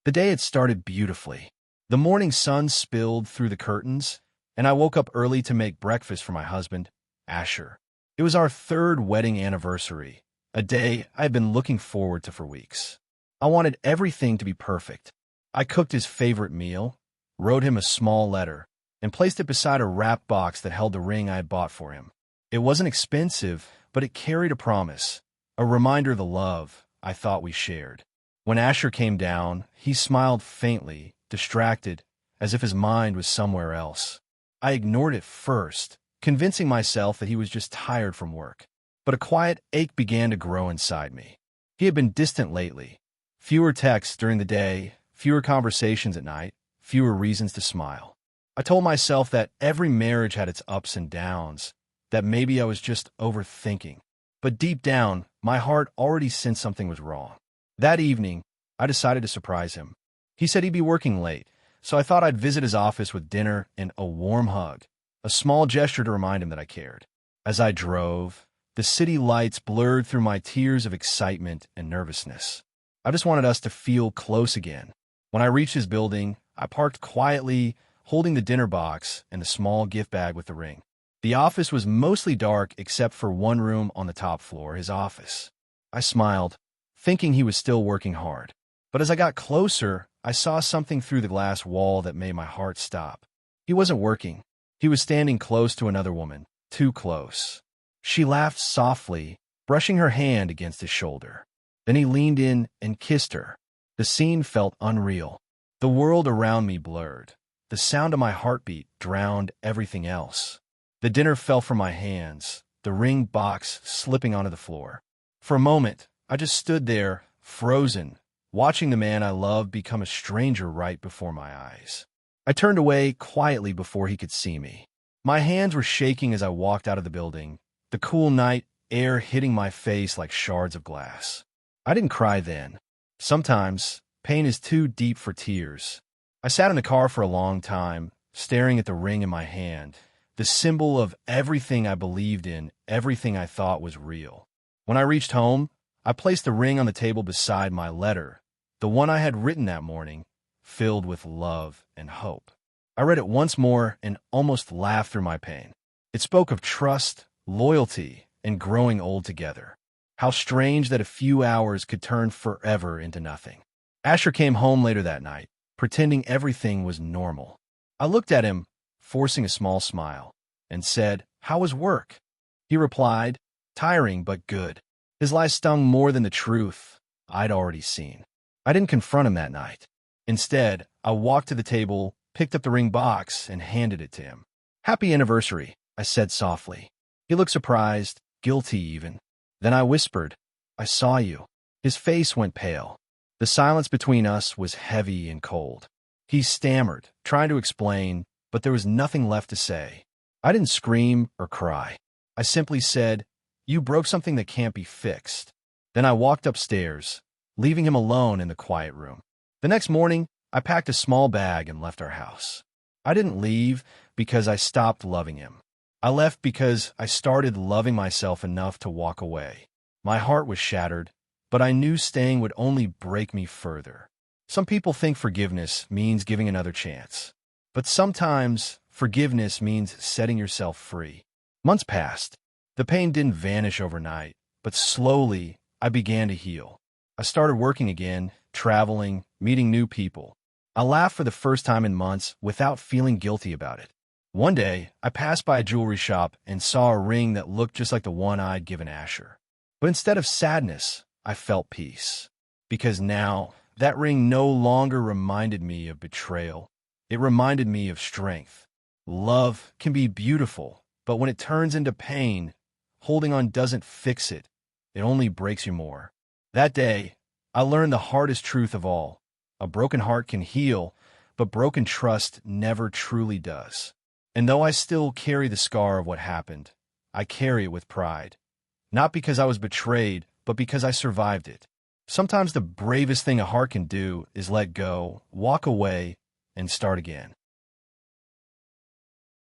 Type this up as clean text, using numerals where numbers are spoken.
The day had started beautifully. The morning sun spilled through the curtains, and I woke up early to make breakfast for my husband, Asher. It was our third wedding anniversary, a day I had been looking forward to for weeks. I wanted everything to be perfect. I cooked his favorite meal, wrote him a small letter, and placed it beside a wrapped box that held the ring I had bought for him. It wasn't expensive, but it carried a promise, a reminder of the love I thought we shared. When Asher came down, he smiled faintly, distracted, as if his mind was somewhere else. I ignored it first, convincing myself that he was just tired from work. But a quiet ache began to grow inside me. He had been distant lately. Fewer texts during the day, fewer conversations at night, fewer reasons to smile. I told myself that every marriage had its ups and downs, that maybe I was just overthinking. But deep down, my heart already sensed something was wrong. That evening, I decided to surprise him. He said he'd be working late, so I thought I'd visit his office with dinner and a warm hug, a small gesture to remind him that I cared. As I drove, the city lights blurred through my tears of excitement and nervousness. I just wanted us to feel close again. When I reached his building, I parked quietly, holding the dinner box and the small gift bag with the ring. The office was mostly dark except for one room on the top floor, his office. I smiled, thinking he was still working hard. But as I got closer, I saw something through the glass wall that made my heart stop. He wasn't working. He was standing close to another woman, too close. She laughed softly, brushing her hand against his shoulder. Then he leaned in and kissed her. The scene felt unreal. The world around me blurred. The sound of my heartbeat drowned everything else. The dinner fell from my hands, the ring box slipping onto the floor. For a moment, I just stood there, frozen, watching the man I loved become a stranger right before my eyes. I turned away quietly before he could see me. My hands were shaking as I walked out of the building, the cool night air hitting my face like shards of glass. I didn't cry then. Sometimes, pain is too deep for tears. I sat in the car for a long time, staring at the ring in my hand, the symbol of everything I believed in, everything I thought was real. When I reached home, I placed the ring on the table beside my letter, the one I had written that morning, filled with love and hope. I read it once more and almost laughed through my pain. It spoke of trust, loyalty, and growing old together. How strange that a few hours could turn forever into nothing. Asher came home later that night, pretending everything was normal. I looked at him, forcing a small smile, and said, "How was work?" He replied, "Tiring but good." His lies stung more than the truth I'd already seen. I didn't confront him that night. Instead, I walked to the table, picked up the ring box, and handed it to him. "Happy anniversary," I said softly. He looked surprised, guilty even. Then I whispered, "I saw you." His face went pale. The silence between us was heavy and cold. He stammered, trying to explain, but there was nothing left to say. I didn't scream or cry. I simply said, "You broke something that can't be fixed." Then I walked upstairs, leaving him alone in the quiet room. The next morning, I packed a small bag and left our house. I didn't leave because I stopped loving him. I left because I started loving myself enough to walk away. My heart was shattered, but I knew staying would only break me further. Some people think forgiveness means giving another chance. But sometimes, forgiveness means setting yourself free. Months passed. The pain didn't vanish overnight, but slowly, I began to heal. I started working again, traveling, meeting new people. I laughed for the first time in months without feeling guilty about it. One day, I passed by a jewelry shop and saw a ring that looked just like the one I'd given Asher. But instead of sadness, I felt peace. Because now, that ring no longer reminded me of betrayal. It reminded me of strength. Love can be beautiful, but when it turns into pain, holding on doesn't fix it. It only breaks you more. That day, I learned the hardest truth of all. A broken heart can heal, but broken trust never truly does. And though I still carry the scar of what happened, I carry it with pride. Not because I was betrayed, but because I survived it. Sometimes the bravest thing a heart can do is let go, walk away, and start again.